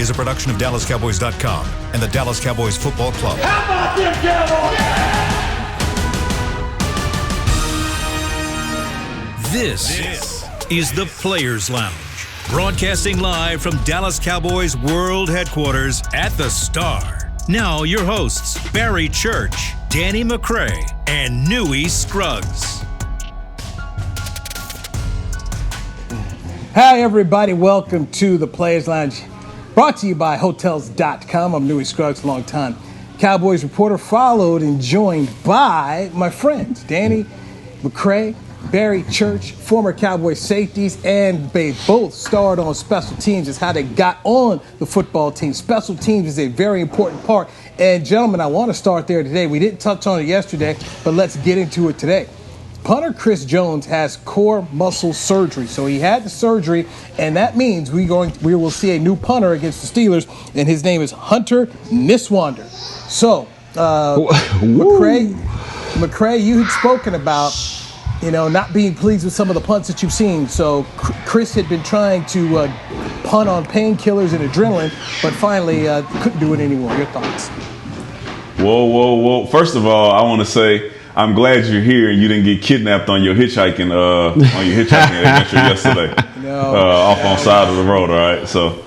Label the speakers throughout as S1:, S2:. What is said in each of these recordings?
S1: is a production of DallasCowboys.com and the Dallas Cowboys Football Club.
S2: How about them Cowboys? Yeah!
S1: This is the Players Lounge, broadcasting live from Dallas Cowboys World Headquarters at the Star. Now your hosts, Barry Church, Danny McCray, and Newy Scruggs.
S3: Hi, everybody. Welcome to the Players Lounge, brought to you by Hotels.com. I'm Newy Scruggs, longtime Cowboys reporter, followed and joined by my friends, Danny McCray, Barry Church, former Cowboys safeties, and they both starred on special teams. Is how they got on the football team. Special teams is a very important part. And, gentlemen, I want to start there today. We didn't touch on it yesterday, but let's get into it today. Punter Chris Jones has core muscle surgery. So he had the surgery, and that means we will see a new punter against the Steelers, and his name is Hunter Niswander. So, McCray, you had spoken about, not being pleased with some of the punts that you've seen. So Chris had been trying to punt on painkillers and adrenaline, but finally couldn't do it anymore. Your thoughts?
S4: Whoa. First of all, I want to say I'm glad you're here and you didn't get kidnapped on your hitchhiking adventure yesterday. Off on side of the road, all right? So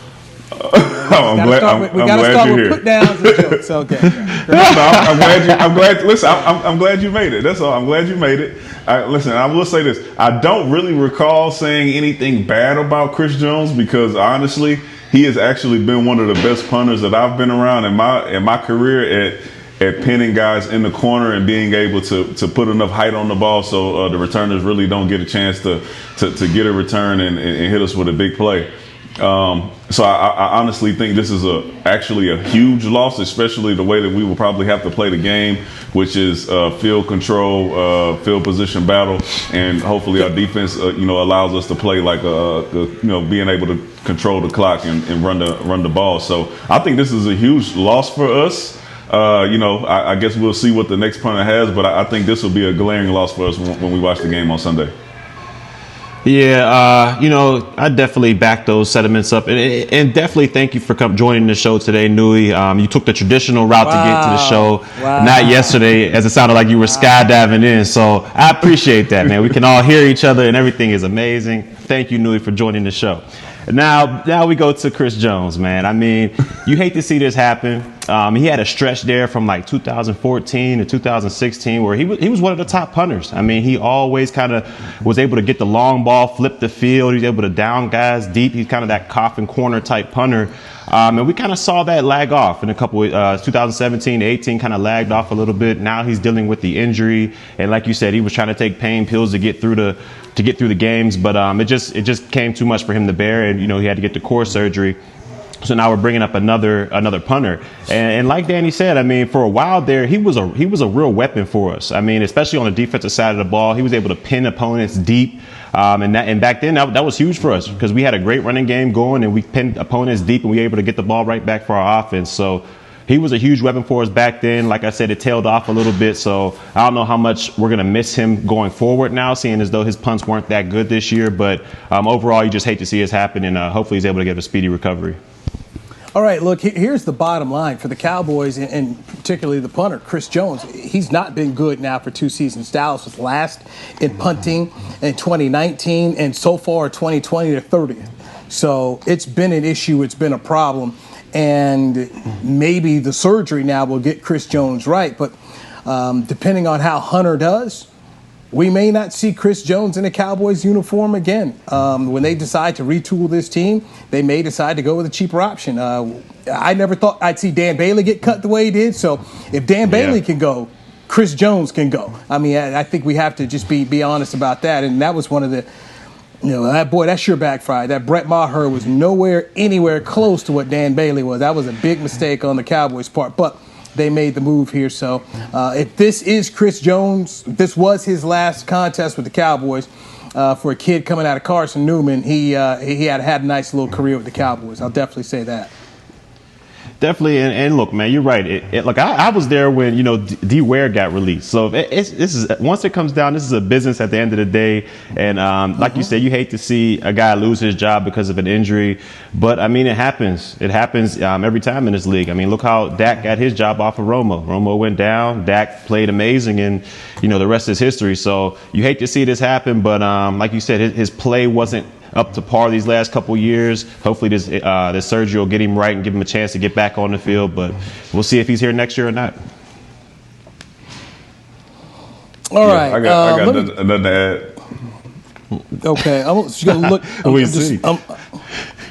S4: I'm glad you're here. Put downs and jokes. Okay. I'm glad you made it. That's all. I'm glad you made it. Listen, I will say this. I don't really recall saying anything bad about Chris Jones because honestly, he has actually been one of the best punters that I've been around in my career at pinning guys in the corner and being able to put enough height on the ball so the returners really don't get a chance to get a return and hit us with a big play. So I honestly think this is actually a huge loss, especially the way that we will probably have to play the game, which is field control, field position battle, and hopefully our defense, allows us to play like being able to control the clock and run the ball. So I think this is a huge loss for us. I guess we'll see what the next punter has, but I think this will be a glaring loss for us when we watch the game on Sunday.
S5: Yeah, I definitely back those sentiments up, and definitely thank you for joining the show today, Newy. You took the traditional route to get to the show, not yesterday, as it sounded like you were skydiving in. So I appreciate that, man. We can all hear each other, and everything is amazing. Thank you, Newy, for joining the show. Now we go to Chris Jones, man. I mean, you hate to see this happen. He had a stretch there from like 2014 to 2016 where he was one of the top punters. I mean, he always kind of was able to get the long ball, flip the field. He was able to down guys deep. He's kind of that coffin corner type punter. And we kind of saw that lag off in a couple 2017 to 18 kind of lagged off a little bit. Now he's dealing with the injury. And like you said, he was trying to take pain pills to get through the games, but it just came too much for him to bear, and he had to get the core surgery. So now we're bringing up another punter, and like Danny said, I mean, for a while there, he was a real weapon for us. I mean, especially on the defensive side of the ball, he was able to pin opponents deep, and back then that was huge for us because we had a great running game going, and we pinned opponents deep, and we were able to get the ball right back for our offense. So he was a huge weapon for us back then. Like I said, it tailed off a little bit, so I don't know how much we're going to miss him going forward now, seeing as though his punts weren't that good this year. But overall, you just hate to see this happen, and hopefully he's able to get a speedy recovery.
S3: All right, look, here's the bottom line for the Cowboys, and particularly the punter, Chris Jones. He's not been good now for 2 seasons. Dallas was last in punting in 2019, and so far 2020 to 30th. So it's been an issue. It's been a problem. And maybe the surgery now will get Chris Jones right. But depending on how Hunter does, we may not see Chris Jones in a Cowboys uniform again. When they decide to retool this team, they may decide to go with a cheaper option. I never thought I'd see Dan Bailey get cut the way he did. So if Dan Bailey can go, Chris Jones can go. I mean, I think we have to just be honest about that. And that was one of the that sure backfired. That Brett Maher was anywhere close to what Dan Bailey was. That was a big mistake on the Cowboys' part. But they made the move here. So if this is Chris Jones, this was his last contest with the Cowboys. For a kid coming out of Carson Newman, he had a nice little career with the Cowboys. I'll definitely say that.
S5: Definitely, and look, man, you're right. Look, I was there when D Ware got released. So this is once it comes down, this is a business at the end of the day. And like you said, you hate to see a guy lose his job because of an injury, but I mean, it happens. It happens every time in this league. I mean, look how Dak got his job off of Romo. Romo went down. Dak played amazing, and the rest is history. So you hate to see this happen, but like you said, his play wasn't up to par these last couple years. Hopefully this surgery will get him right and give him a chance to get back on the field, but we'll see if he's here next year or not.
S3: All right.
S4: I got nothing to add.
S3: Okay, I'm just gonna look.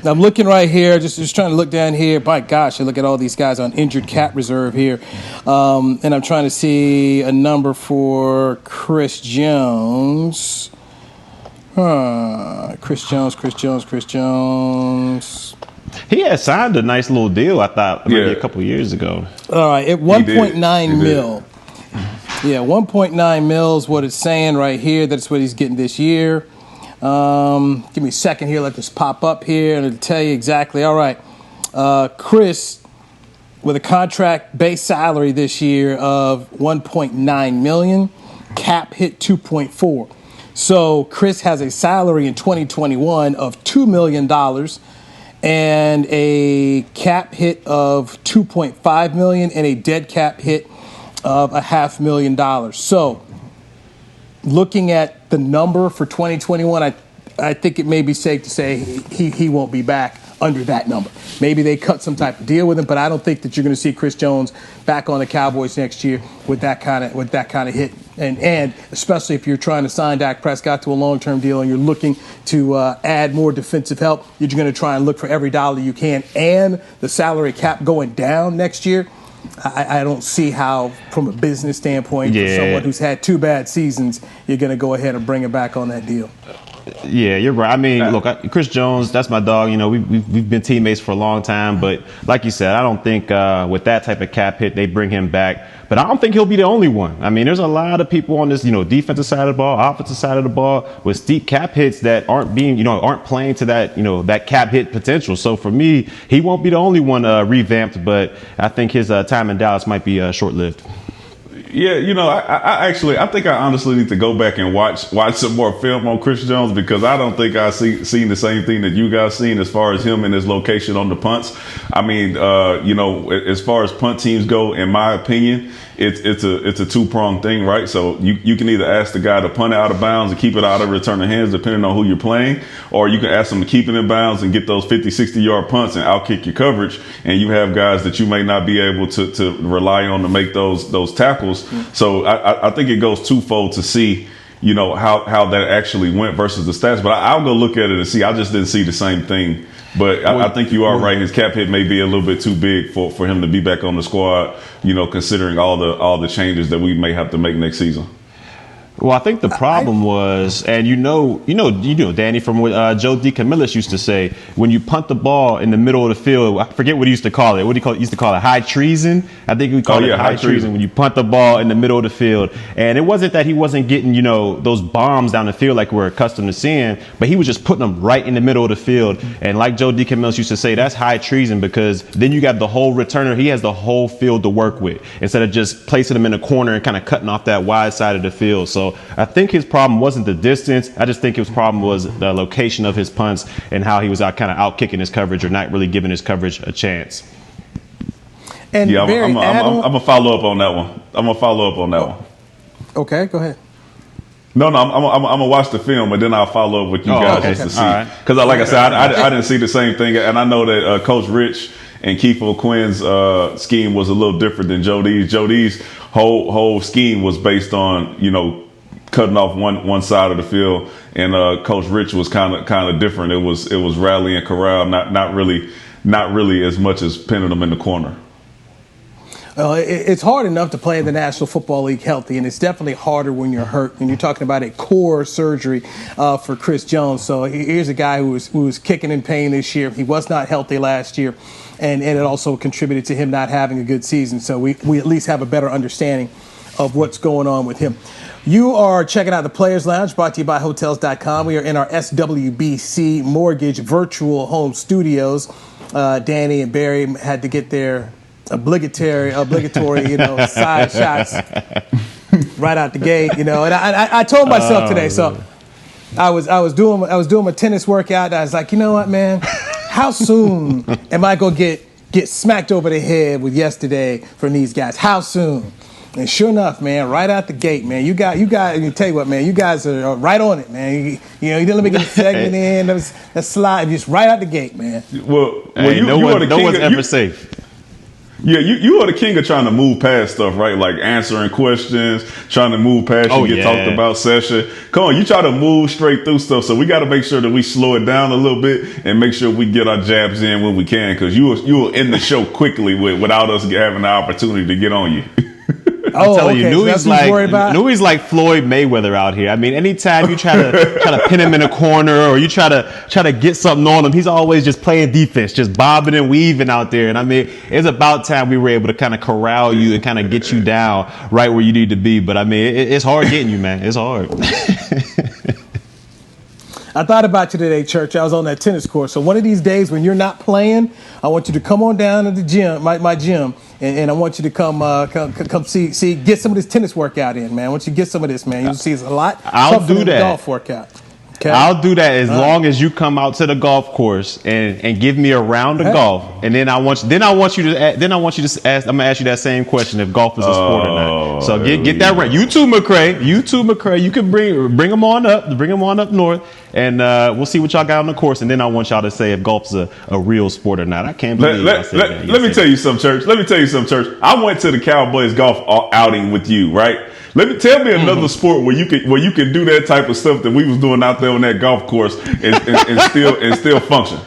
S3: I'm looking right here, just trying to look down here. My gosh, I look at all these guys on injured cap reserve here, and I'm trying to see a number for Chris Jones. Chris Jones.
S5: He had signed a nice little deal, I thought, maybe a couple years ago.
S3: All right, at 1.9 mil. Yeah, 1.9 mil is what it's saying right here. That's what he's getting this year. Give me a second here. Let this pop up here, and it'll tell you exactly. All right, Chris, with a contract base salary this year of 1.9 million, cap hit 2.4. So Chris has a salary in 2021 of $2 million and a cap hit of $2.5 million and a dead cap hit of $500,000. So looking at the number for 2021, I think it may be safe to say he won't be back under that number. Maybe they cut some type of deal with him, but I don't think that you're going to see Chris Jones back on the Cowboys next year with that kind of hit. And especially if you're trying to sign Dak Prescott to a long-term deal and you're looking to add more defensive help, you're going to try and look for every dollar you can. And the salary cap going down next year, I don't see how, from a business standpoint, for someone who's had 2 bad seasons, you're going to go ahead and bring him back on that deal.
S5: Yeah, you're right. I mean, look, Chris Jones, that's my dog. We've been teammates for a long time, but like you said, I don't think with that type of cap hit, they bring him back. But I don't think he'll be the only one. I mean, there's a lot of people on this, defensive side of the ball, offensive side of the ball with steep cap hits that aren't playing to that, that cap hit potential. So for me, he won't be the only one revamped, but I think his time in Dallas might be short-lived.
S4: Yeah, I think I honestly need to go back and watch some more film on Chris Jones, because I don't think I've seen the same thing that you guys seen as far as him and his location on the punts. I mean, as far as punt teams go, in my opinion, it's a two-pronged thing, right? So you can either ask the guy to punt it out of bounds and keep it out of return of hands, depending on who you're playing, or you can ask them to keep it in bounds and get those 50, 60-yard punts and outkick your coverage, and you have guys that you may not be able to rely on to make those tackles. So I think it goes twofold to see, how that actually went versus the stats. But I'll go look at it and see. I just didn't see the same thing. But I think you are right. His cap hit may be a little bit too big for him to be back on the squad, considering all the changes that we may have to make next season.
S5: Well, I think the problem was, and Danny, from what Joe DeCamillis used to say, when you punt the ball in the middle of the field, I forget what he used to call it. What he used to call it high treason. I think we call it high treason when you punt the ball in the middle of the field. And it wasn't that he wasn't getting, those bombs down the field like we're accustomed to seeing, but he was just putting them right in the middle of the field. And like Joe DeCamillis used to say, that's high treason, because then you got the whole returner. He has the whole field to work with instead of just placing them in a corner and kind of cutting off that wide side of the field. So I think his problem wasn't the distance. I just think his problem was the location of his punts and how he was out kicking his coverage or not really giving his coverage a chance.
S3: And
S4: yeah, I'm gonna follow up on that one.
S3: Okay, go ahead.
S4: No, I'm gonna watch the film and then I'll follow up with you guys just to see. Because like I said, I didn't see the same thing, and I know that Coach Rich and Keith O'Quinn's scheme was a little different than Joe D's. Joe D's whole scheme was based on cutting off one side of the field, and Coach Rich was kind of different. It was rally and corral, not really as much as pinning them in the corner.
S3: It's hard enough to play in the National Football League healthy, and it's definitely harder when you're hurt. And you're talking about a core surgery for Chris Jones. So here's a guy who was kicking in pain this year. He was not healthy last year, and it also contributed to him not having a good season. So we at least have a better understanding of what's going on with him. You are checking out the Players Lounge, brought to you by Hotels.com. We are in our SWBC Mortgage virtual home studios. Danny and Barry had to get their obligatory, side shots right out the gate, And I told myself today, so I was doing my tennis workout. And I was like, you know what, man? How soon am I gonna get smacked over the head with yesterday from these guys? How soon? And sure enough, man, right out the gate, man, you got. I can tell you what, man, you guys are right on it, man. You didn't let me get a segment in. That slide, just right out the gate, man.
S4: Well,
S5: no one's ever safe.
S4: Yeah, you are the king of trying to move past stuff, right? Like answering questions, trying to move past talked about session. Come on, you try to move straight through stuff. So we got to make sure that we slow it down a little bit and make sure we get our jabs in when we can, because you will end the show quickly without us having the opportunity to get on you.
S5: I'm telling you, Newy's like Floyd Mayweather out here. I mean, anytime you try to pin him in a corner or you try to get something on him, he's always just playing defense, just bobbing and weaving out there. And I mean, it's about time we were able to kind of corral you and kind of get you down right where you need to be. But I mean, it's hard getting you, man. It's hard.
S3: I thought about you today, Church. I was on that tennis court. So one of these days when you're not playing, I want you to come on down to the gym, my gym, and I want you to come see get some of this tennis workout in, man. I want you to get some of this, man. You'll see it's a lot tougher than the golf workout. Okay.
S5: I'll do that as long as you come out to the golf course and give me a round of golf, and then I want you to ask. I'm gonna ask you that same question if golf is a sport or not. So get that right. You too, McCray. You can bring them on up north, and we'll see what y'all got on the course, and then I want y'all to say if golf is a real sport or not. I can't believe I said that.
S4: Let me tell you something, Church. I went to the Cowboys golf outing with you, right? Tell me another sport where you can do that type of stuff that we was doing out there on that golf course and still function.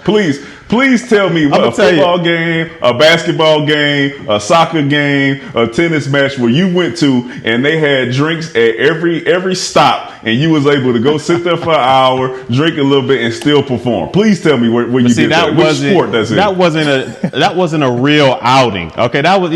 S4: Please tell me what a football game, a basketball game, a soccer game, a tennis match where you went to and they had drinks at every stop and you was able to go sit there for an hour, drink a little bit, and still perform. Please tell me where you did that. Which sport that's in?
S5: That wasn't a real outing. Okay, that was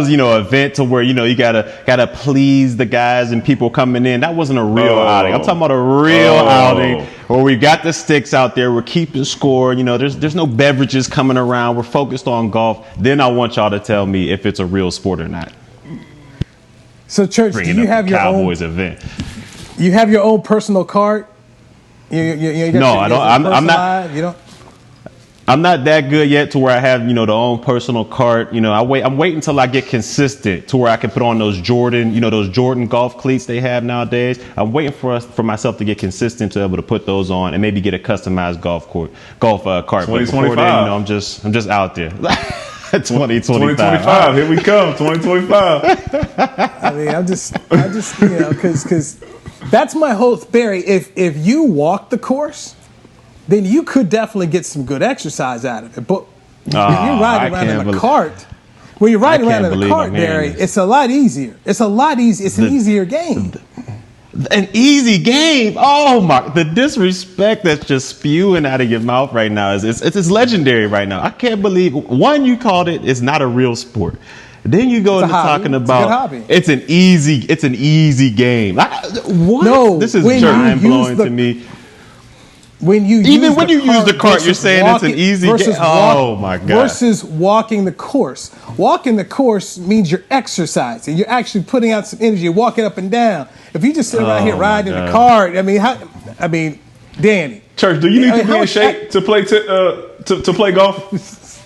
S5: an event to where you gotta please the guys and people coming in. That wasn't a real outing. I'm talking about a real outing where we got the sticks out there. We're keeping score. There's no beverages coming around. We're focused on golf. Then I want y'all to tell me if it's a real sport or not.
S3: So, Church, do you have your
S5: Cowboys event?
S3: You have your own personal cart?
S5: No, I don't. I'm not. You don't. I'm not that good yet to where I have, the own personal cart. I'm waiting until I get consistent to where I can put on those Jordan golf cleats they have nowadays. I'm waiting for myself to get consistent to be able to put those on and maybe get a customized golf cart.
S4: 2025.
S5: Then, I'm just out there.
S4: 2025. Here we come. 2025.
S3: I mean, I'm just, because that's my whole Barry. If you walk the course, then you could definitely get some good exercise out of it. But when you're riding around in a cart, Barry, it's a lot easier. It's an easier game.
S5: An easy game. Oh my! The disrespect that's just spewing out of your mouth right now it's legendary right now. I can't believe you called it. It's not a real sport. Then you go into talking about it's an easy game. What?
S3: No,
S5: this is mind blowing to me.
S3: When you
S5: use the cart, you're saying it's an easy game. Oh my God!
S3: Versus walking the course. Walking the course means you're exercising. You're actually putting out some energy. You're walking up and down. If you just sit around here riding the cart, Danny.
S4: Church, do you need to be in shape to play to play golf?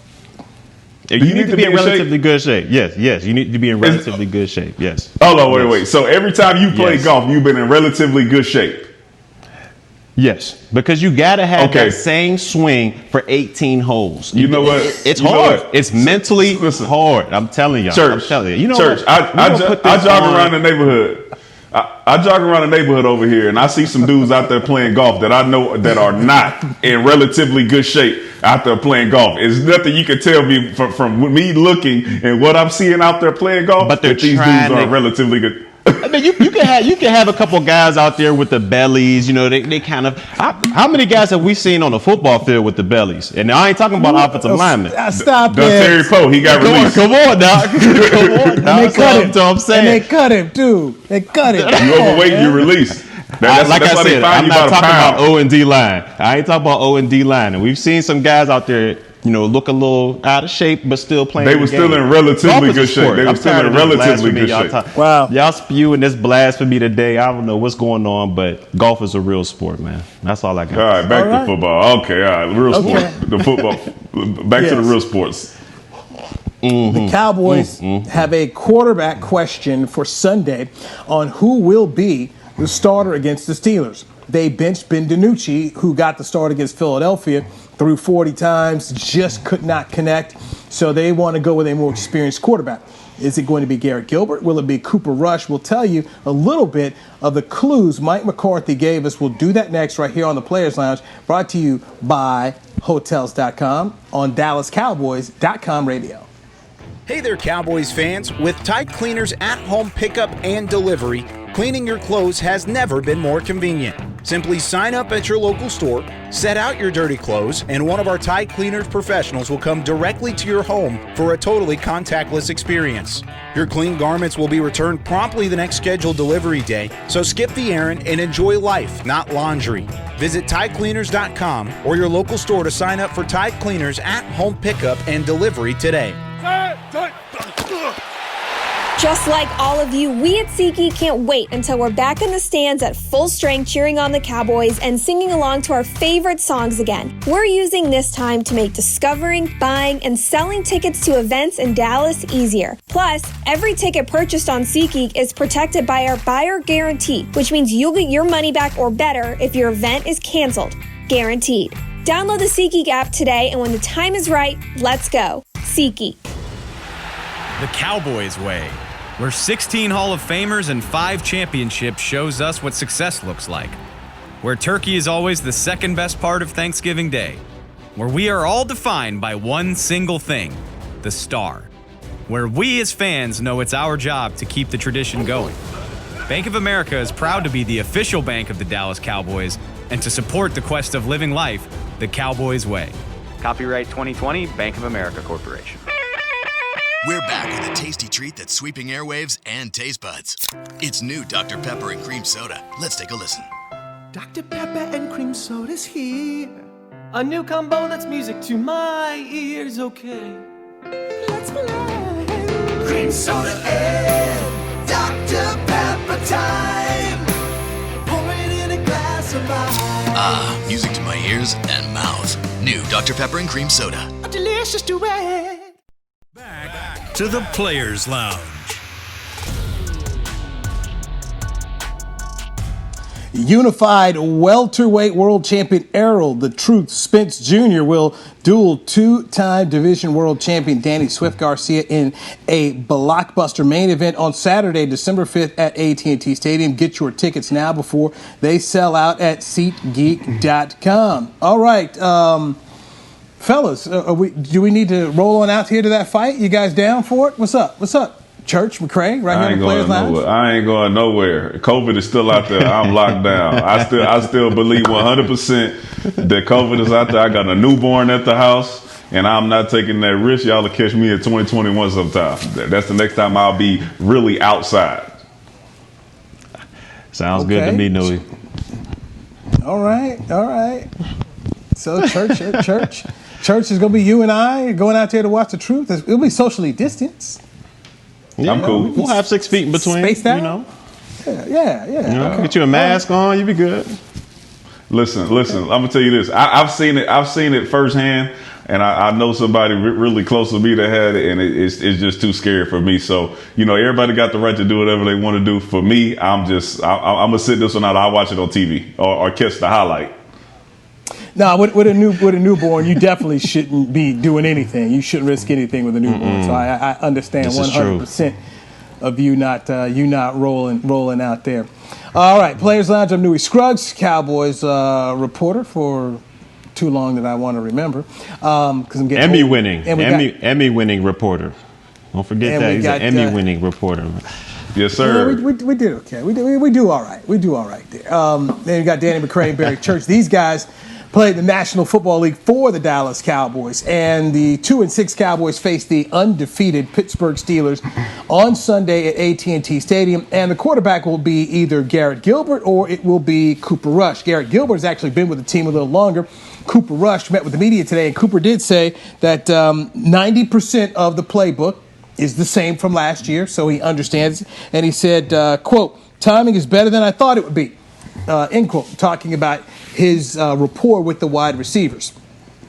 S5: You need to be in relatively good shape. Yes. You need to be in relatively good shape. Yes.
S4: Oh no, wait. So every time you play golf, you've been in relatively good shape.
S5: Yes, because you gotta have that same swing for 18 holes.
S4: You know what?
S5: It's hard. It's mentally hard. I'm telling y'all.
S4: Church. I jog around the neighborhood. I jog around the neighborhood over here, and I see some dudes out there playing golf that I know that are not in relatively good shape out there playing golf. It's nothing you can tell me from me looking and what I'm seeing out there playing golf.
S5: But these dudes
S4: are relatively good.
S5: I mean, you can have a couple guys out there with the bellies. They kind of. How many guys have we seen on the football field with the bellies? And I ain't talking about offensive linemen.
S3: Stop it.
S4: Terry Poe, he got released.
S5: Come on, now.
S3: They cut him. I'm saying. And they cut him too. They cut him.
S4: You overweight, you released.
S5: Like I said, I'm not talking about O and D line. I ain't talking about O and D line. And we've seen some guys out there look a little out of shape, but still playing.
S4: They were still in relatively good shape. They were still in relatively good shape.
S5: Wow. Y'all spewing this blasphemy today. I don't know what's going on, but golf is a real sport, man. That's all I got.
S4: All right, back to football. Okay, all right, real sport. The football. Back to the real sports.
S3: The Cowboys have a quarterback question for Sunday on who will be the starter against the Steelers. They benched Ben DiNucci, who got the start against Philadelphia, threw 40 times, just could not connect. So they want to go with a more experienced quarterback. Is it going to be Garrett Gilbert? Will it be Cooper Rush? We'll tell you a little bit of the clues Mike McCarthy gave us. We'll do that next right here on the Players Lounge, brought to you by Hotels.com on DallasCowboys.com radio.
S6: Hey there, Cowboys fans. With Tide Cleaners at-home pickup and delivery, cleaning your clothes has never been more convenient. Simply sign up at your local store, set out your dirty clothes, and one of our Tide Cleaners professionals will come directly to your home for a totally contactless experience. Your clean garments will be returned promptly the next scheduled delivery day, so skip the errand and enjoy life, not laundry. Visit TideCleaners.com or your local store to sign up for Tide Cleaners at-home pickup and delivery today.
S7: Just like all of you, we at SeatGeek can't wait until we're back in the stands at full strength cheering on the Cowboys and singing along to our favorite songs again. We're using this time to make discovering, buying, and selling tickets to events in Dallas easier. Plus, every ticket purchased on SeatGeek is protected by our buyer guarantee, which means you'll get your money back or better if your event is canceled. Guaranteed. Download the SeatGeek app today, and when the time is right, let's go. SeatGeek.
S8: The Cowboys way, where 16 Hall of Famers and 5 championships shows us what success looks like. Where turkey is always the second best part of Thanksgiving Day. Where we are all defined by one single thing, the star. Where we as fans know it's our job to keep the tradition going. Bank of America is proud to be the official bank of the Dallas Cowboys and to support the quest of living life the Cowboys way. Copyright 2020, Bank of America Corporation.
S9: We're back with a tasty treat that's sweeping airwaves and taste buds. It's new Dr. Pepper and Cream Soda. Let's take a listen.
S10: Dr. Pepper and Cream Soda's here. A new combo that's music to my ears, okay. Let's play. Cream Soda and Dr. Pepper time. Pour it in a glass of wine.
S9: Ah, music to my ears and mouth. New Dr. Pepper and Cream Soda.
S10: A delicious duet.
S1: Back to the Players Lounge.
S3: Unified welterweight world champion Errol the Truth Spence Jr. will duel two-time division world champion Danny Swift Garcia in a blockbuster main event on Saturday, December 5th at AT&T Stadium. Get your tickets now before they sell out at SeatGeek.com. All right, fellas, do we need to roll on out here to that fight? You guys down for it? What's up? Church, McCray, right here in the Players Lounge.
S4: I ain't going nowhere. COVID is still out there. I'm locked down. I still believe 100% that COVID is out there. I got a newborn at the house, and I'm not taking that risk. Y'all will catch me at 2021 sometime. That's the next time I'll be really outside.
S5: Sounds good to me, Newy.
S3: All right. So church is going to be you and I going out there to watch the Truth. It'll be socially distanced.
S5: Yeah,
S4: I'm cool.
S5: We'll have 6 feet in between.
S3: Spaced out?
S5: You know.
S3: Yeah.
S5: Get you a mask on, you be good.
S4: Listen. I'm gonna tell you this. I've seen it firsthand, and I know somebody really close to me that had it, and it's just too scary for me. So everybody got the right to do whatever they want to do. For me, I'm gonna sit this one out. I'll watch it on TV or catch the highlight.
S3: No, with a newborn, you definitely shouldn't be doing anything. You shouldn't risk anything with a newborn. So I understand 100% of you not rolling out there. All right, Players Lounge. I'm Newy Scruggs, Cowboys reporter for too long that I want to remember. Because I'm getting Emmy-winning reporter.
S5: Don't forget that he's an Emmy-winning reporter.
S4: Yes, sir.
S3: Yeah, we did okay. We do all right. We do all right there. Then you got Danny McCray and Barry Church. These guys played the National Football League for the Dallas Cowboys. And the 2-6 Cowboys face the undefeated Pittsburgh Steelers on Sunday at AT&T Stadium. And the quarterback will be either Garrett Gilbert or it will be Cooper Rush. Garrett Gilbert has actually been with the team a little longer. Cooper Rush met with the media today, and Cooper did say that 90% of the playbook is the same from last year, so he understands. And he said, quote, "Timing is better than I thought it would be," end quote, talking about his rapport with the wide receivers.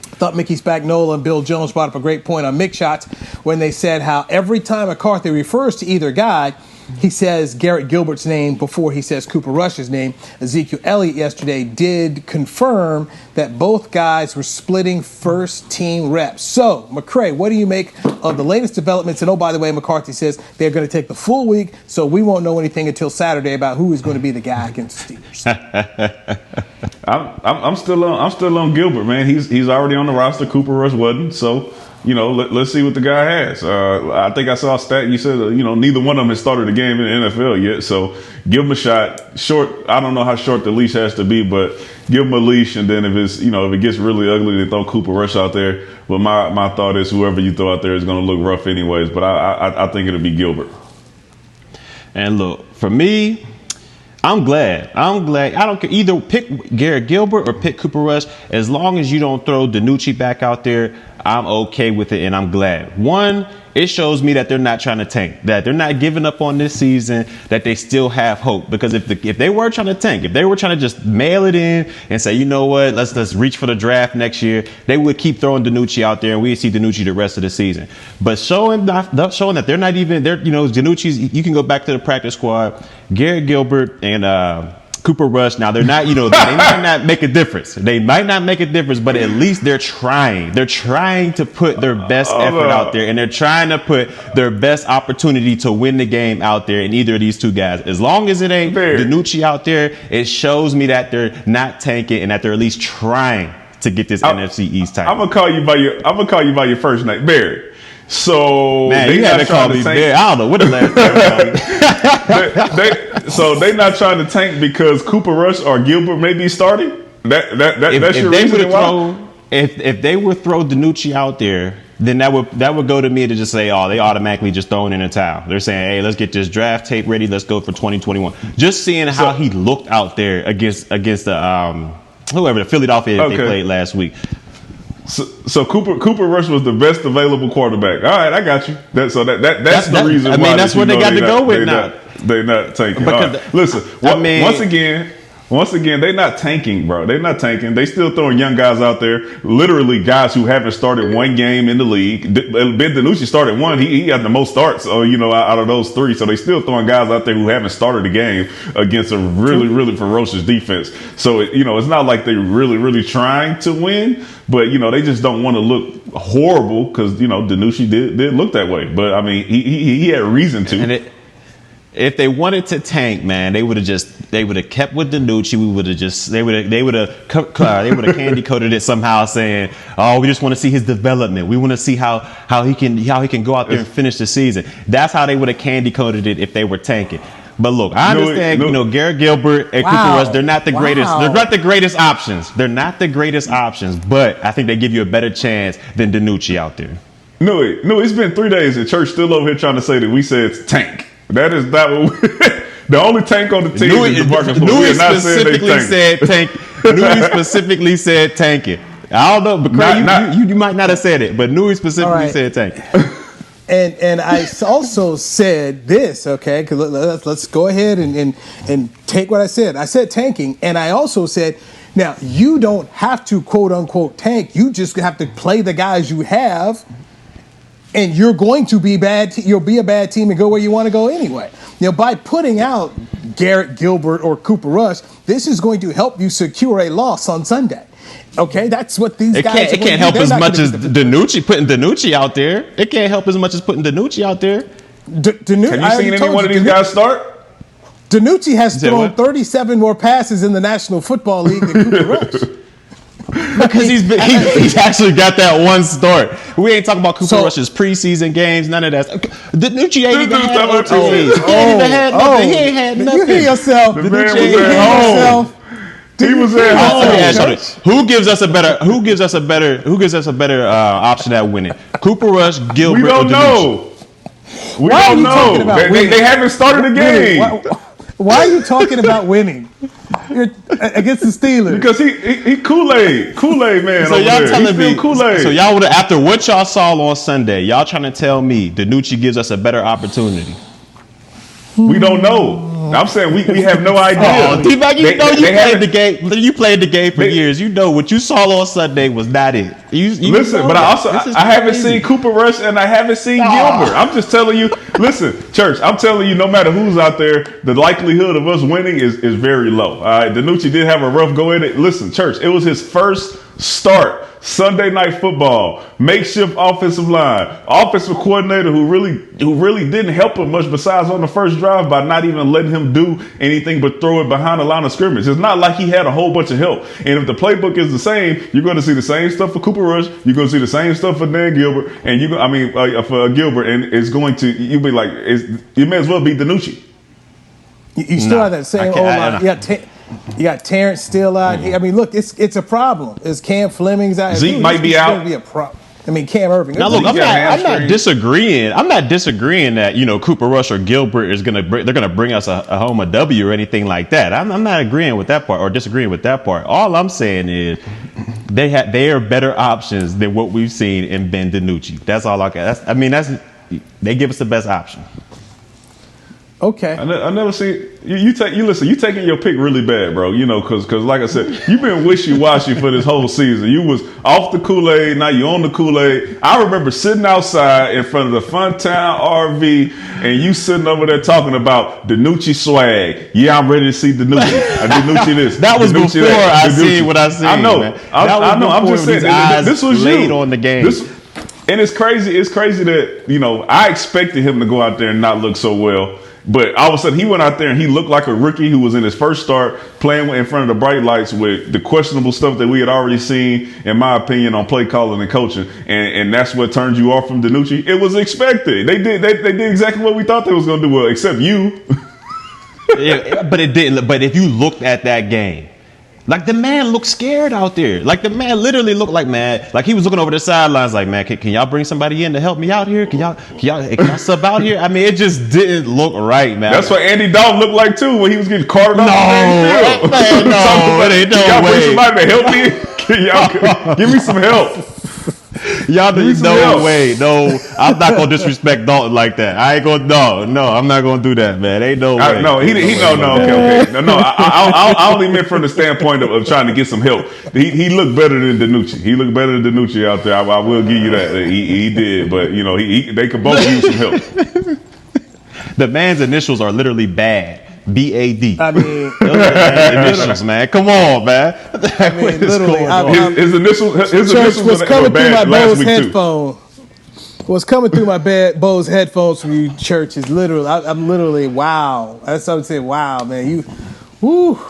S3: I thought Mickey Spagnola and Bill Jones brought up a great point on Mick Shots when they said how every time McCarthy refers to either guy, he says Garrett Gilbert's name before he says Cooper Rush's name. Ezekiel Elliott yesterday did confirm that both guys were splitting first-team reps. So, McCray, what do you make of the latest developments? And oh, by the way, McCarthy says they're going to take the full week, so we won't know anything until Saturday about who is going to be the guy against the Steelers.
S4: I'm still on Gilbert, man. He's already on the roster. Cooper Rush wasn't, so. Let's see what the guy has. I think I saw a stat. You said, neither one of them has started a game in the NFL yet. So give him a shot. Short. I don't know how short the leash has to be, but give him a leash. And then if it gets really ugly, then throw Cooper Rush out there. But my thought is whoever you throw out there is going to look rough anyways. But I think it'll be Gilbert.
S5: And look, for me, I'm glad. I don't care. Either pick Garrett Gilbert or pick Cooper Rush. As long as you don't throw DiNucci back out there, I'm okay with it, and I'm glad. One, it shows me that they're not trying to tank, that they're not giving up on this season, that they still have hope. Because if they were trying to tank, if they were trying to just mail it in and say, you know what, let's reach for the draft next year, they would keep throwing DiNucci out there, and we'd see DiNucci the rest of the season. But showing that they're not even, DiNucci's, you can go back to the practice squad, Garrett Gilbert and Cooper Rush. Now they're not, they might not make a difference. They might not make a difference, but at least they're trying. They're trying to put their best effort out there, and they're trying to put their best opportunity to win the game out there in either of these two guys. As long as it ain't DiNucci out there, it shows me that they're not tanking and that they're at least trying to get this NFC East title.
S4: I'm gonna call you by your first name, Barry. So
S5: man, you haven't called me Barry. I don't know what the last
S4: time. So they not trying to tank because Cooper Rush or Gilbert may be starting. That's your reason why.
S5: If they would throw DiNucci out there, then that would go to me to just say, oh, they automatically just throwing in a towel. They're saying, hey, let's get this draft tape ready. Let's go for 2021. Just seeing how he looked out there against the Philadelphia they played last week.
S4: So Cooper Rush was the best available quarterback. All right, I got you. That's the reason why.
S5: I mean, that's what they got to go with now.
S4: They're not tanking. Right. Listen, once again, they're not tanking, bro. They're not tanking. They still throwing young guys out there, literally guys who haven't started one game in the league. Ben DiNucci started one. He got the most starts, out of those three. So they still throwing guys out there who haven't started a game against a really, really ferocious defense. So, it's not like they're really, really trying to win, but, they just don't want to look horrible because, DiNucci did look that way. But, I mean, he had reason to.
S5: If they wanted to tank, man, they would have kept with DiNucci. They would have candy coated it somehow, saying, "Oh, we just want to see his development. We want to see how he can go out there and finish the season." That's how they would have candy coated it if they were tanking. But look, I understand, Garrett Gilbert and Cooper Rush, they're not the greatest. They're not the greatest options. They're not the greatest options, but I think they give you a better chance than DiNucci out there.
S4: Newy, it's been 3 days and Church still over here trying to say that we said it's tank. That is not what the only tank on the team is DeMarcus Lewis.
S5: Newy specifically said tank. Newy specifically said tank it. I don't know, but you might not have said it, but Newy specifically said tank.
S3: And I also said this, okay? Because let's go ahead and take what I said. I said tanking, and I also said, now you don't have to quote unquote tank. You just have to play the guys you have. And you're going to be bad. You'll be a bad team and go where you want to go anyway. By putting out Garrett Gilbert or Cooper Rush, this is going to help you secure a loss on Sunday. Okay, that's what these guys.
S5: It can't help as much as DiNucci putting DiNucci out there. It can't help as much as putting DiNucci out there.
S4: Have you seen any one of these guys start?
S3: DiNucci has thrown 37 more passes in the National Football League than Cooper Rush.
S5: Because he's actually got that one start. We ain't talking about Cooper Rush's preseason games, none of that. DiNucci ain't even had nothing. He ain't had nothing.
S3: You hear yourself.
S4: He was at home.
S5: Who gives us a better option at winning? Cooper Rush, Gilbert,
S4: we don't know. We don't know. They haven't started the game.
S3: Why are you talking about winning against the Steelers?
S4: Because he Kool-Aid man.
S5: So y'all telling me
S4: Kool-Aid.
S5: So y'all would, after what y'all saw on Sunday, y'all trying to tell me DiNucci gives us a better opportunity?
S4: We don't know. I'm saying we have no idea.
S5: Oh, D-Mac, you played the game. You played the game for years. You know what you saw on Sunday was not it. You
S4: listen, but I haven't seen Cooper Rush and I haven't seen Gilbert. I'm just telling you. Listen, Church, I'm telling you, no matter who's out there, the likelihood of us winning is very low. All right, DiNucci did have a rough go at it. Listen, Church, it was his first start. Sunday Night Football, makeshift offensive line, offensive coordinator who really didn't help him much besides on the first drive by not even letting him do anything but throw it behind the line of scrimmage. It's not like he had a whole bunch of help. And if the playbook is the same, you're going to see the same stuff for Cooper Rush. You're going to see the same stuff for Dan Gilbert, and for Gilbert, and it's going to you'll be like you may as well be DiNucci.
S3: You still have that same old line. You got Terrence still out. I mean, look, it's a problem. It's Cam Fleming's out.
S4: Zeke might be out.
S3: Be a problem. I mean, Cam Irving.
S5: Now look, I'm not disagreeing. I'm not disagreeing that Cooper Rush or Gilbert they're gonna bring us a home a W or anything like that. I'm not agreeing with that part or disagreeing with that part. All I'm saying is they are better options than what we've seen in Ben DiNucci. That's all I can. They give us the best option.
S3: Okay.
S4: I never see you taking your pick really bad, bro. Because like I said, you've been wishy-washy for this whole season. You was off the Kool-Aid, now you on the Kool-Aid. I remember sitting outside in front of the Funtown RV, and you sitting over there talking about DiNucci swag. Yeah, I'm ready to see DiNucci. DiNucci this.
S5: That was
S4: DiNucci
S5: before I seen what I seen.
S4: I know.
S5: Man.
S4: I know. I'm just saying this was
S5: laid
S4: you
S5: on the game.
S4: And it's crazy. It's crazy that I expected him to go out there and not look so well. But all of a sudden, he went out there and he looked like a rookie who was in his first start playing in front of the bright lights with the questionable stuff that we had already seen, in my opinion, on play calling and coaching. And that's what turned you off from DiNucci. It was expected. They did exactly what we thought they was going to do, well, except you.
S5: Yeah, but it didn't. But if you looked at that game, like the man looked scared out there. Like the man literally looked like he was looking over the sidelines like, man, can y'all bring somebody in to help me out here? Can y'all sub out here? I mean, it just didn't look right, man.
S4: That's what Andy Dalton looked like too when he was getting carted off
S5: the field. No, it ain't no way.
S4: Y'all bring somebody to help me? Can y'all give me some help?
S5: Y'all no way. No, I'm not gonna disrespect Dalton like that. I ain't gonna no, I'm not gonna do that, man. Ain't no way.
S4: Okay. No, I only meant from the standpoint of trying to get some help. He looked better than DiNucci. He looked better than DiNucci out there. I will give you that. He did, but they could both use some help.
S5: The man's initials are literally BAD. BAD.
S3: I mean,
S5: initials, man. Come on, man.
S3: I mean, literally,
S4: his initials
S3: was coming through my
S4: last
S3: Bose
S4: week
S3: headphone. What's coming through my Bose headphones from you, Church, is literally. I'm literally wow. That's what I'm saying. Wow, man. You, woo.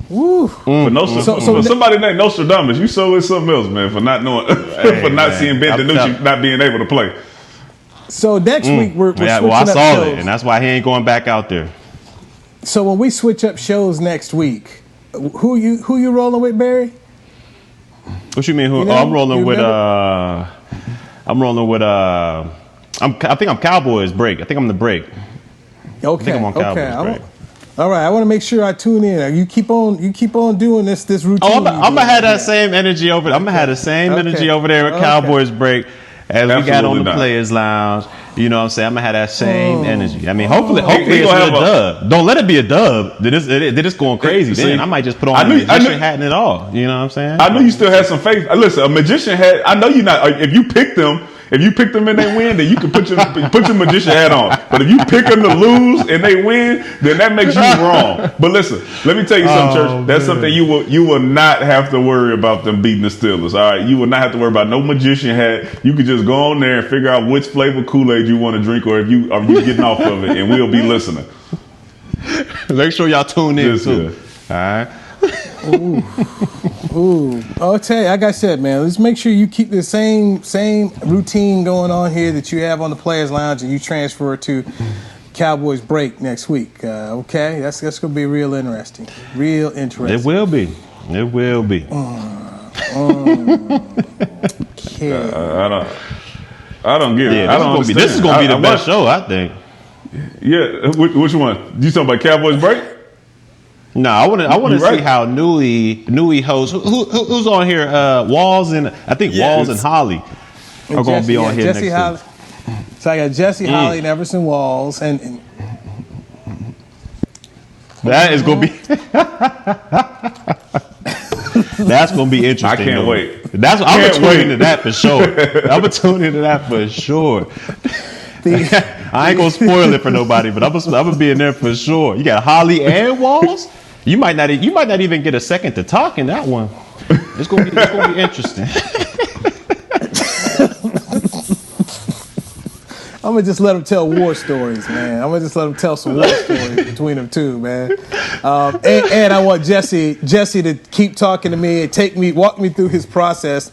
S4: But somebody named Nostradamus, you saw it something else, man, for not knowing, seeing Ben DiNucci not being able to play.
S3: So next week we're switching up shows.
S5: I saw it, and that's why he ain't going back out there.
S3: So when we switch up shows next week, who you rolling with, Barry?
S5: What you mean? I'm rolling with. I think I'm Cowboys break. I think I'm the break.
S3: Okay.
S5: I think I'm on Cowboys break.
S3: All right. I want to make sure I tune in. You keep on doing this routine.
S5: Oh, I'm gonna have that same energy over. I'm gonna have the same energy over there at Cowboys break as we got on the Players Lounge. You know what I'm saying? I'm gonna have that same energy. I mean, hopefully it's a dub. Don't let it be a dub. Then it's going crazy. Then I might just put on a magician hat and it all. You know what I'm saying?
S4: I knew you still had some faith. Listen, a magician hat. I know you're not. If you pick them and they win, then you can put your magician hat on. But if you pick them to lose and they win, then that makes you wrong. But listen, let me tell you something, Church. That's something you will not have to worry about them beating the Steelers. All right, you will not have to worry about no magician hat. You can just go on there and figure out which flavor Kool-Aid you want to drink, or if you getting off of it, and we'll be listening.
S5: Make sure y'all tune in too. All right.
S3: Ooh. I'll tell you, like I said, man, let's make sure you keep the same routine going on here that you have on the Players Lounge, and you transfer to Cowboys break next week. Okay, that's gonna be real interesting. Real interesting.
S5: It will be. It will be.
S4: I don't get it.
S5: I don't understand. This is going to be the best show, I think.
S4: Yeah, which one? You talking about Cowboys break?
S5: No, I want to see how Newy hosts. Who's on here? Walls and I think Walls and Holly are going to be on here next week.
S3: So I got Jesse Holly and Everson Walls, and
S5: that is going to be. That's going to be interesting.
S4: I can't wait.
S5: I'm going to tune into that for sure. I'm going to tune into that for sure. I ain't going to spoil it for nobody, but I'm going to be in there for sure. You got Holly and Walls. You might not even get a second to talk in that one. It's going to be interesting.
S3: I'm gonna just let them tell war stories, man. I'm gonna just let them tell some war stories between them two, man. And I want Jesse to keep talking to me and walk me through his process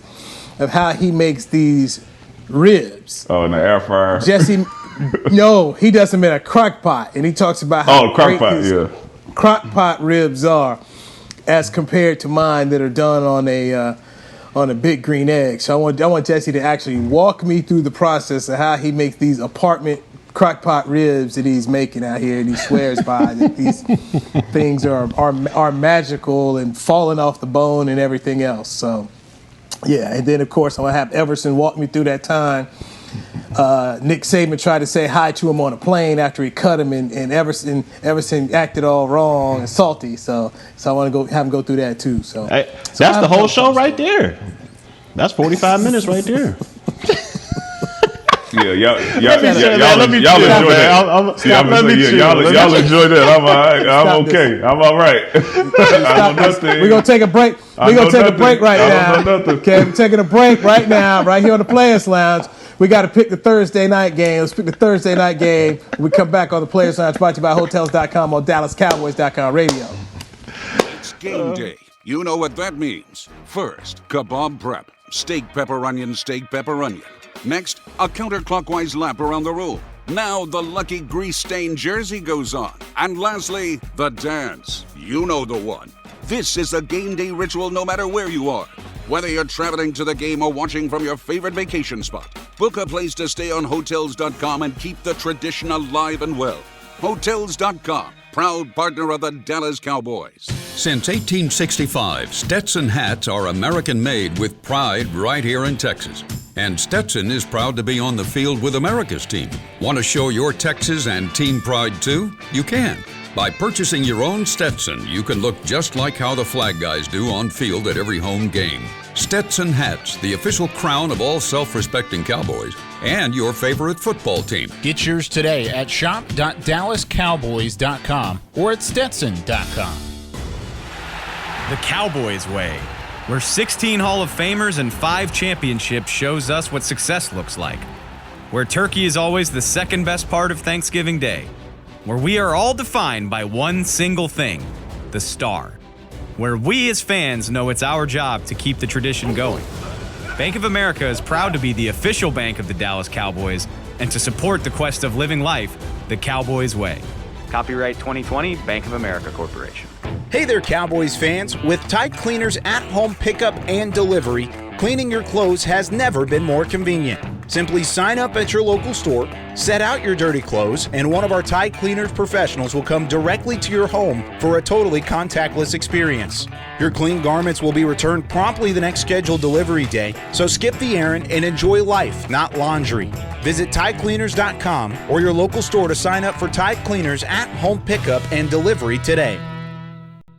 S3: of how he makes these ribs.
S4: Oh, in the air fryer.
S3: Jesse, no, he does them in a crock pot, and he talks about how
S4: crock pot,
S3: crock pot ribs are as compared to mine that are done on a big green egg. So I want Jesse to actually walk me through the process of how he makes these apartment crock pot ribs that he's making out here, and he swears by that these things are magical and falling off the bone and everything else. So yeah, and then of course I'm gonna have Everson walk me through that time. Nick Saban tried to say hi to him on a plane after he cut him, and Everson acted all wrong and salty. So I want to have him go through that too. So
S5: that's the whole show right there. That's 45 minutes right there.
S4: Yeah, y'all enjoy that. Y'all enjoy that. I'm okay. I'm all right.
S3: We're gonna take a break. We're gonna take a break right now. Okay, we're taking a break right now, right here on the Players Lounge. We got to pick the Thursday night game. Let's pick the Thursday night game. We come back on the Players Lounge, brought to you by Hotels.com on DallasCowboys.com radio.
S11: It's game day. You know what that means. First, kebab prep. Steak, pepper, onion, steak, pepper, onion. Next, a counterclockwise lap around the room. Now the lucky grease-stained jersey goes on. And lastly, the dance. You know the one. This is a game day ritual no matter where you are. Whether you're traveling to the game or watching from your favorite vacation spot, book a place to stay on Hotels.com and keep the tradition alive and well. Hotels.com, proud partner of the Dallas Cowboys.
S12: Since 1865, Stetson hats are American-made with pride right here in Texas. And Stetson is proud to be on the field with America's team. Want to show your Texas and team pride too? You can. By purchasing your own Stetson, you can look just like how the flag guys do on field at every home game. Stetson hats, the official crown of all self-respecting Cowboys and your favorite football team.
S6: Get yours today at shop.dallascowboys.com or at stetson.com.
S8: The Cowboys way, where 16 Hall of Famers and 5 championships shows us what success looks like. Where turkey is always the second best part of Thanksgiving Day. Where we are all defined by one single thing, the star. Where we as fans know it's our job to keep the tradition going. Bank of America is proud to be the official bank of the Dallas Cowboys and to support the quest of living life the Cowboys way. Copyright 2020, Bank of America Corporation.
S6: Hey there, Cowboys fans. With Tide Cleaners at-home pickup and delivery, cleaning your clothes has never been more convenient. Simply sign up at your local store, set out your dirty clothes, and one of our Tide Cleaners professionals will come directly to your home for a totally contactless experience. Your clean garments will be returned promptly the next scheduled delivery day, so skip the errand and enjoy life, not laundry. Visit TideCleaners.com or your local store to sign up for Tide Cleaners at-home pickup and delivery today.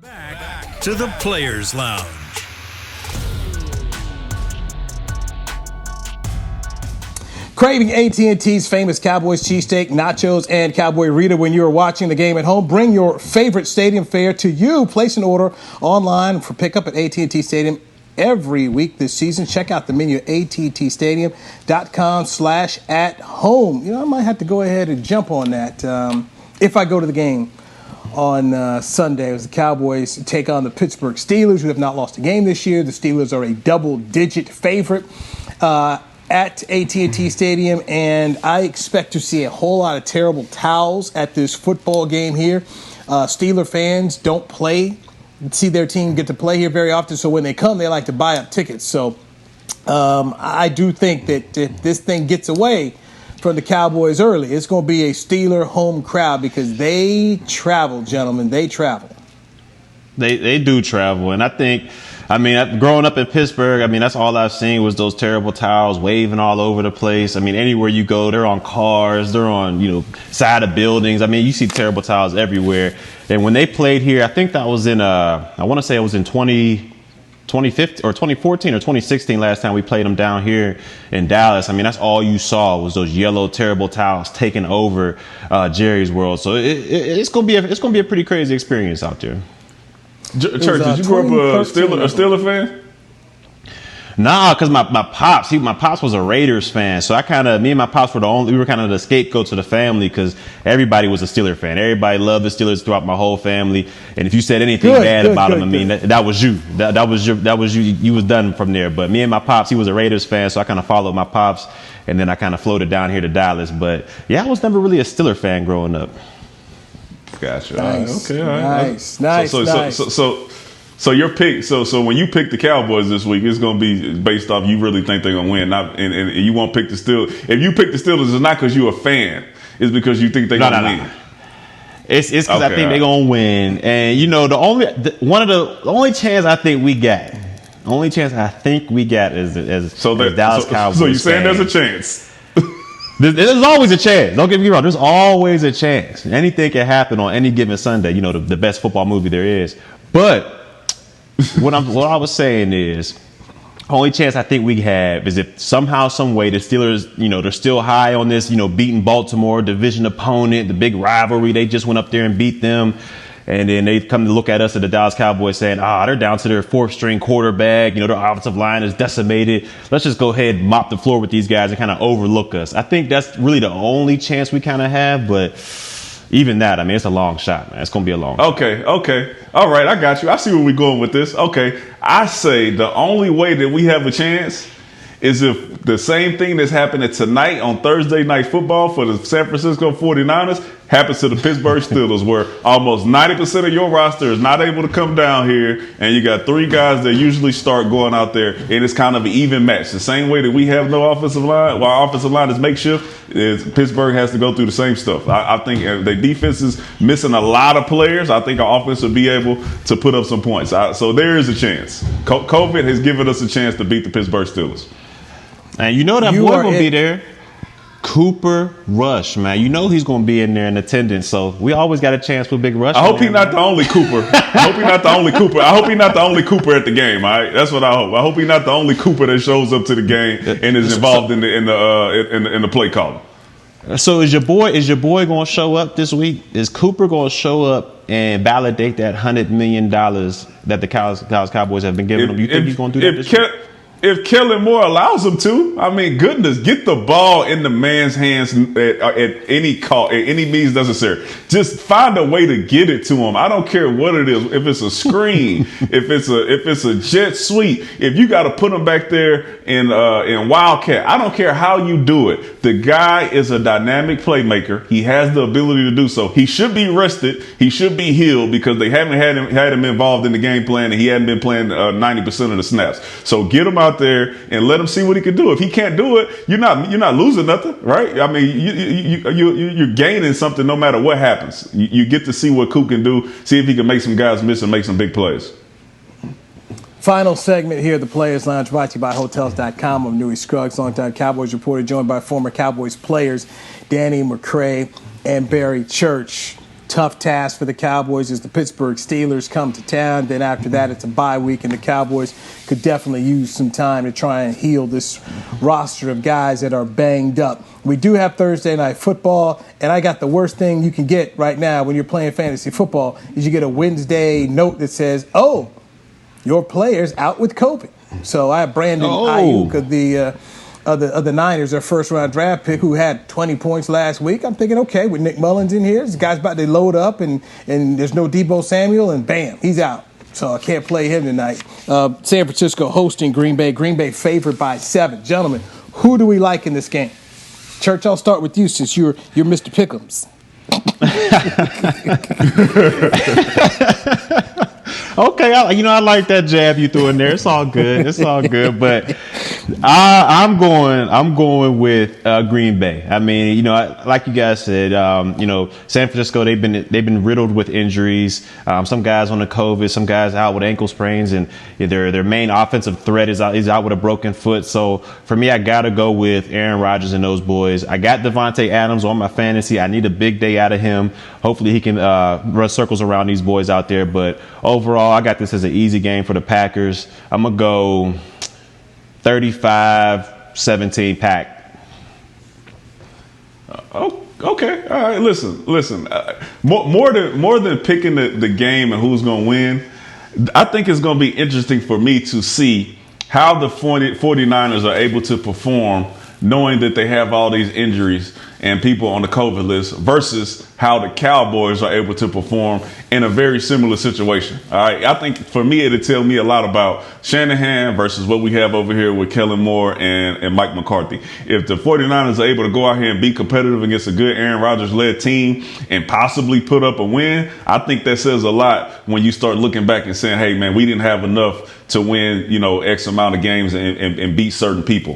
S1: Back to the Players Lounge.
S3: Craving AT&T's famous Cowboys cheesesteak, nachos, and Cowboy Rita when you are watching the game at home? Bring your favorite stadium fare to you. Place an order online for pickup at AT&T Stadium every week this season. Check out the menu at attstadium.com/at-home. You know, I might have to go ahead and jump on that if I go to the game on Sunday as the Cowboys take on the Pittsburgh Steelers, who have not lost a game this year. The Steelers are a double-digit favorite at AT&T Stadium, and I expect to see a whole lot of terrible towels at this football game here. Steeler fans don't play see their team get to play here very often. So when they come, they like to buy up tickets. So I do think that if this thing gets away from the Cowboys early, it's going to be a Steeler home crowd because they travel, gentlemen. They travel.
S5: They do travel, and I think, growing up in Pittsburgh, that's all I've seen was those terrible towels waving all over the place. Anywhere you go, they're on cars, they're on, side of buildings. You see terrible towels everywhere. And when they played here, I think that was in, I want to say it was in 2015 or 2014 or 2016 last time we played them down here in Dallas. That's all you saw was those yellow terrible towels taking over Jerry's World. So it's gonna be a pretty crazy experience out there.
S4: Church, did you grow up a Steeler fan?
S5: Nah, because my pops was a Raiders fan. So me and my pops we were kind of the scapegoat to the family because everybody was a Steeler fan. Everybody loved the Steelers throughout my whole family. And if you said anything bad about them, that was you. That was you. You was done from there. But me and my pops, he was a Raiders fan. So I kind of followed my pops. And then I kind of floated down here to Dallas. But yeah, I was never really a Steeler fan growing up.
S4: Gotcha.
S3: Nice.
S4: Okay. All right.
S3: Nice.
S4: So your pick. So when you pick the Cowboys this week, it's going to be based off you really think they're going to win. And you won't pick the Steelers. If you pick the Steelers, it's not because you're a fan. It's because you think they're going to win.
S5: It's because I think they're going to win. And the only chance I think we got. Is Dallas Cowboys.
S4: So you're saying there's a chance.
S5: There's always a chance. Don't get me wrong. There's always a chance. Anything can happen on any given Sunday. The best football movie there is. But what I was saying is, only chance I think we have is if somehow, some way, the Steelers, they're still high on this, beating Baltimore, division opponent, the big rivalry. They just went up there and beat them. And then they come to look at us at the Dallas Cowboys saying, they're down to their fourth string quarterback. Their offensive line is decimated. Let's just go ahead and mop the floor with these guys and kind of overlook us. I think that's really the only chance we kind of have. But even that, it's a long shot, man. It's going to be a long shot.
S4: Okay. All right, I got you. I see where we're going with this. Okay. I say the only way that we have a chance is if the same thing that's happening tonight on Thursday Night Football for the San Francisco 49ers happens to the Pittsburgh Steelers, where almost 90% of your roster is not able to come down here, and you got three guys that usually start going out there, and it's kind of an even match. The same way that we have no offensive line, while our offensive line is makeshift, Pittsburgh has to go through the same stuff. I think the defense is missing a lot of players. I think our offense will be able to put up some points. So there is a chance. COVID has given us a chance to beat the Pittsburgh Steelers.
S5: And that boy gonna be there. Cooper Rush, man. He's gonna be in there in attendance. So we always got a chance with Big Rush.
S4: I hope he's not the only Cooper. I hope he's not the only Cooper at the game. All right, that's what I hope. I hope he's not the only Cooper that shows up to the game and is involved in the play calling.
S5: So is your boy gonna show up this week? Is Cooper gonna show up and validate that $100 million that the Dallas Cowboys have been giving him? You think he's gonna do that this week?
S4: If Kellen Moore allows him to, goodness, get the ball in the man's hands at any means necessary. Just find a way to get it to him. I don't care what it is. If it's a screen, if it's a jet sweep, if you got to put him back there in Wildcat, I don't care how you do it. The guy is a dynamic playmaker. He has the ability to do so. He should be rested. He should be healed because they haven't had him involved in the game plan, and he hadn't been playing 90% of the snaps. So get him out there and let him see what he can do. If he can't do it, you're not losing nothing, right? You're gaining something no matter what happens. You get to see what Coop can do, see if he can make some guys miss and make some big plays.
S3: Final segment here, the Players Lounge, brought to you by Hotels.com. I'm Newy Scruggs, longtime Cowboys reporter, joined by former Cowboys players Danny McCray and Barry Church. Tough task for the Cowboys as the Pittsburgh Steelers come to town. Then after that, it's a bye week, and the Cowboys could definitely use some time to try and heal this roster of guys that are banged up. We do have Thursday Night Football, and I got the worst thing you can get right now when you're playing fantasy football is you get a Wednesday note that says, "Oh, your player's out with COVID." So I have Brandon Ayuk of the Niners, their first-round draft pick, who had 20 points last week. I'm thinking, okay, with Nick Mullins in here, this guy's about to load up, and there's no Deebo Samuel, and bam, he's out. So I can't play him tonight. San Francisco hosting Green Bay. Green Bay favored by 7. Gentlemen, who do we like in this game? Church, I'll start with you since you're Mr. Pick'ems.
S5: Okay, I like that jab you threw in there. It's all good. It's all good. But I'm going with Green Bay. I mean, like you guys said, San Francisco, they've been riddled with injuries. Some guys on the COVID, some guys out with ankle sprains, and their main offensive threat is out with a broken foot. So for me, I gotta go with Aaron Rodgers and those boys. I got Devontae Adams on my fantasy. I need a big day out of him. Hopefully he can run circles around these boys out there. But overall, I got this as an easy game for the Packers. I'm going to go 35-17 Pack.
S4: Okay. All right. Listen. More than picking the game and who's going to win, I think it's going to be interesting for me to see how the 49ers are able to perform knowing that they have all these injuries and people on the COVID list versus how the Cowboys are able to perform in a very similar situation. All right. I think for me, it'll tell me a lot about Shanahan versus what we have over here with Kellen Moore and Mike McCarthy. If the 49ers are able to go out here and be competitive against a good Aaron Rodgers-led team and possibly put up a win, I think that says a lot when you start looking back and saying, hey, man, we didn't have enough to win, X amount of games and beat certain people.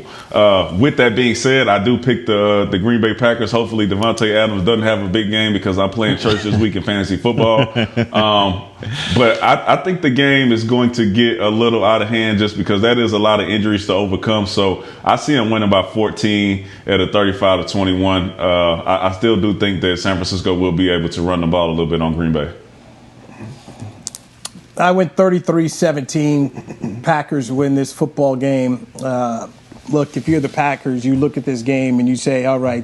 S4: With that being said, I do pick the Green Bay Packers. Hopefully Devontae Adams doesn't have a big game because I'm playing church this week in fantasy football. But I think the game is going to get a little out of hand just because that is a lot of injuries to overcome. So I see them winning by 14 at a 35-21. I still do think that San Francisco will be able to run the ball a little bit on Green Bay.
S3: I went 33-17. Packers win this football game. Look, if you're the Packers, you look at this game and you say, all right,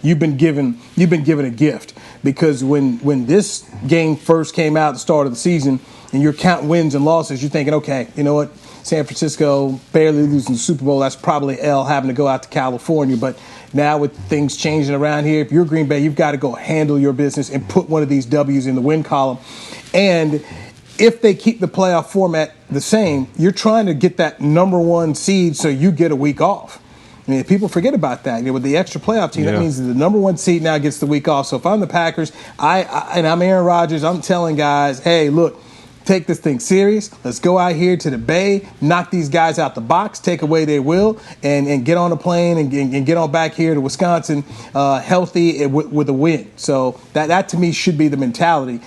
S3: you've been given a gift, because when this game first came out at the start of the season and you're counting wins and losses, you're thinking, okay, you know what? San Francisco barely losing the Super Bowl. That's probably L having to go out to California. But now with things changing around here, if you're Green Bay, you've got to go handle your business and put one of these W's in the win column. And if they keep the playoff format the same, you're trying to get that number one seed so you get a week off. I mean, people forget about that. With the extra playoff team, that means the number one seed now gets the week off. So if I'm the Packers, and I'm Aaron Rodgers, I'm telling guys, hey, look, take this thing serious. Let's go out here to the Bay, knock these guys out the box, take away their will, and get on a plane and get on back here to Wisconsin healthy with a win. So that to me should be the mentality.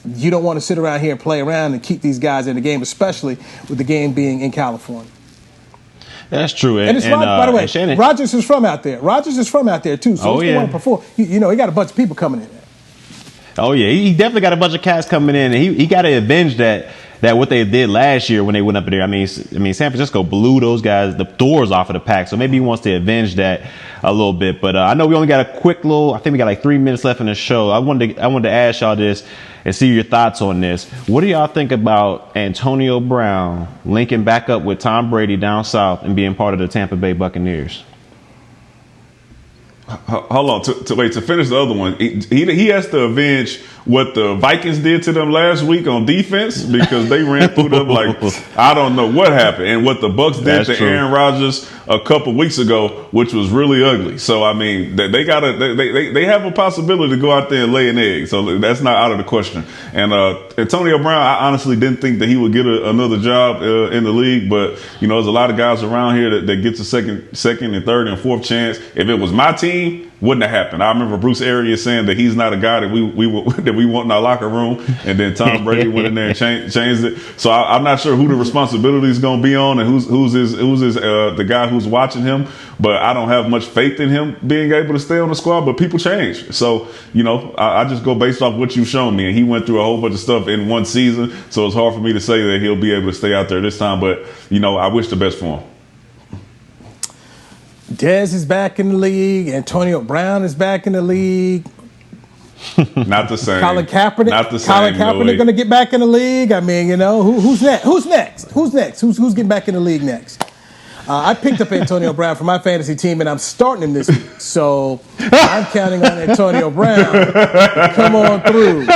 S3: You don't want to sit around here and play around and keep these guys in the game, especially with the game being in California.
S5: That's true.
S3: And it's by the way, Rodgers is from out there. Rodgers is from out there too, so he's going to perform. He got a bunch of people coming in there.
S5: Oh yeah, he definitely got a bunch of cats coming in, and he got to avenge that what they did last year when they went up there. I mean, San Francisco blew those guys the doors off of the Pack, so maybe he wants to avenge that a little bit. But I know we only got a quick little. I think we got like 3 minutes left in the show. I wanted to ask y'all this and see your thoughts on this. What do y'all think about Antonio Brown linking back up with Tom Brady down south and being part of the Tampa Bay Buccaneers?
S4: Hold on. To finish the other one, he has to avenge what the Vikings did to them last week on defense, because they ran through them like I don't know what happened, and what the Bucs did to Aaron Rodgers a couple weeks ago, which was really ugly. So I mean, they have a possibility to go out there and lay an egg. So that's not out of the question. And Antonio Brown, I honestly didn't think that he would get another job in the league, but there's a lot of guys around here that gets a second and third and fourth chance. If it was my team, wouldn't have happened. I remember Bruce Arians saying that he's not a guy that we want in our locker room, and then Tom Brady went in there and changed it. So I'm not sure who the responsibility is going to be on and who's the guy who's watching him. But I don't have much faith in him being able to stay on the squad. But people change, so I just go based off what you've shown me. And he went through a whole bunch of stuff in one season, so it's hard for me to say that he'll be able to stay out there this time. But I wish the best for him.
S3: Dez is back in the league. Antonio Brown is back in the league.
S4: Not the same.
S3: Colin Kaepernick.
S4: Not the same.
S3: Colin Kaepernick going to get back in the league. I mean, who's next? Who's next? Who's getting back in the league next? I picked up Antonio Brown for my fantasy team, and I'm starting him this week. So I'm counting on Antonio Brown to come on through,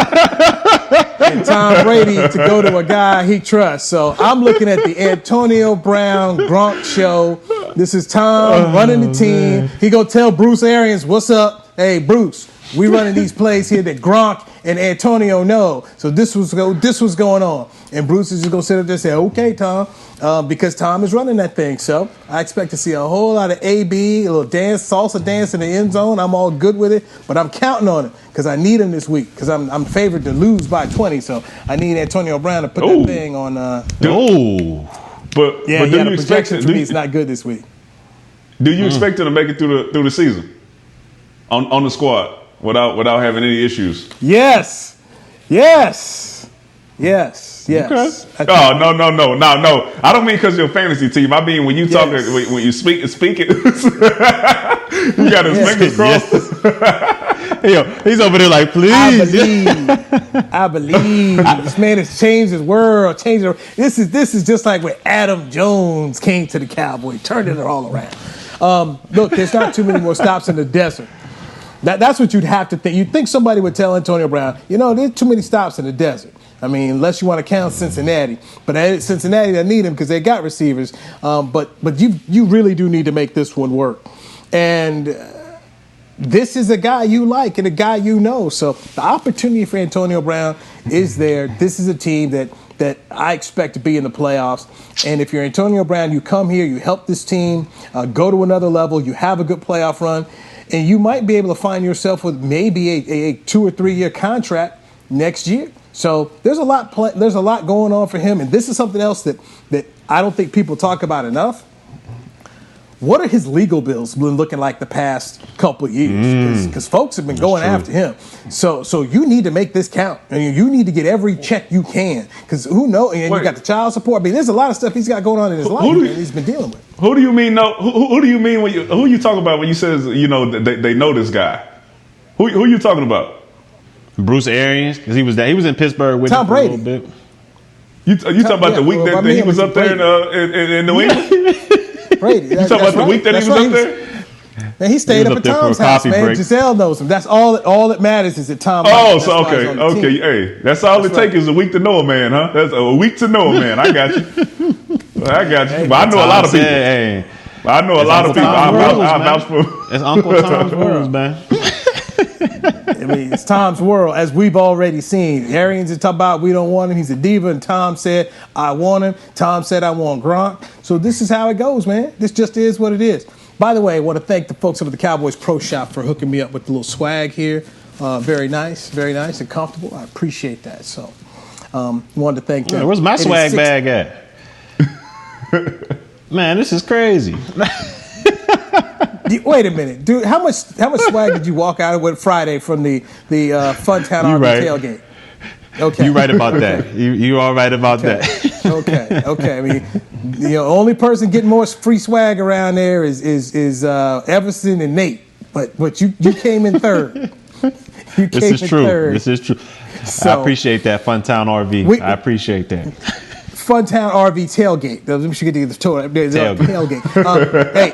S3: and Tom Brady to go to a guy he trusts. So I'm looking at the Antonio Brown Gronk show. This is Tom running the team. Man. He gonna tell Bruce Arians, "What's up? Hey, Bruce, we running these plays here that Gronk and Antonio know." So this was going on, and Bruce is just going to sit up there and say, okay, Tom, because Tom is running that thing. So I expect to see a whole lot of A.B., a little salsa dance in the end zone. I'm all good with it, but I'm counting on it because I need him this week because I'm favored to lose by 20. So I need Antonio Brown to put that thing on.
S4: But do you expect it?
S3: It's not good this week.
S4: Do you expect him to make it through the season on the squad without having any issues?
S3: Yes. Okay.
S4: Oh no! I don't mean because your fantasy team. I mean when you talk, when you speak it. You got his fingers crossed.
S5: Yo, he's over there like, please.
S3: I believe. This man has changed his world. This is just like when Adam Jones came to the Cowboys, turned it all around. Look, there's not too many more stops in the desert. That's what you'd have to think. You'd think somebody would tell Antonio Brown, there's too many stops in the desert. I mean, unless you want to count Cincinnati. But Cincinnati, they need him because they got receivers. But you really do need to make this one work. And this is a guy you like and a guy you know. So the opportunity for Antonio Brown is there. This is a team that I expect to be in the playoffs. And if you're Antonio Brown, you come here, you help this team go to another level, you have a good playoff run, and you might be able to find yourself with maybe a 2 or 3 year contract next year. So there's a lot going on for him, and this is something else that I don't think people talk about enough. What are his legal bills been looking like the past couple of years? Because folks have been going after him. So you need to make this count. I mean, you need to get every check you can. Because who knows? And you got the child support. I mean, there's a lot of stuff he's got going on in his life that he's been dealing with.
S4: Who do you mean? No. Who do you mean when who you talking about when you says they know this guy? Who you talking about?
S5: Bruce Arians, because he was in Pittsburgh with
S3: Tom
S5: him for
S3: Brady.
S5: a little bit.
S4: You talking about the week that he was up there in New England?
S3: Brady.
S4: You talking about the week that he was up there?
S3: Man, he stayed up at Tom's house, man. Break. Giselle knows him. That's all that matters is that Tom.
S4: Okay. Hey, that's all it takes is a week to know a man, huh? That's a week to know a man. I got you. Hey, but I know a lot of people. I know a lot of people. I vouch for.
S5: It's Uncle Tom's world, man.
S3: I mean, it's Tom's world, as we've already seen. Arians is talking about we don't want him. He's a diva, and Tom said, I want him. Tom said, I want Gronk. So this is how it goes, man. This just is what it is. By the way, I want to thank the folks over at the Cowboys Pro Shop for hooking me up with the little swag here. Very nice and comfortable. I appreciate that. So wanted to thank them.
S5: Where's my swag bag at? Man, this is crazy.
S3: Wait a minute, dude. How much swag did you walk out with Friday from the Funtown RV tailgate? Okay,
S5: you right about that. You all right about that.
S3: Okay. I mean, the only person getting more free swag around there is Everson and Nate. But you came in third.
S5: This is true. So, I appreciate that, Funtown RV. I appreciate that.
S3: Funtown RV tailgate. We should get the tailgate. Hey,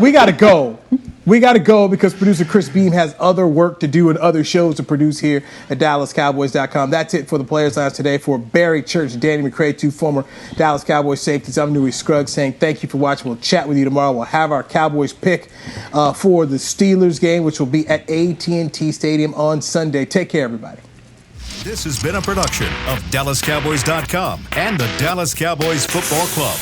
S3: we gotta go. We got to go because producer Chris Beam has other work to do and other shows to produce here at DallasCowboys.com. That's it for the Players Lounge today. For Barry, Church, and Danny McCray, two former Dallas Cowboys safeties, I'm Newy Scruggs saying thank you for watching. We'll chat with you tomorrow. We'll have our Cowboys pick for the Steelers game, which will be at AT&T Stadium on Sunday. Take care, everybody.
S1: This has been a production of DallasCowboys.com and the Dallas Cowboys Football Club.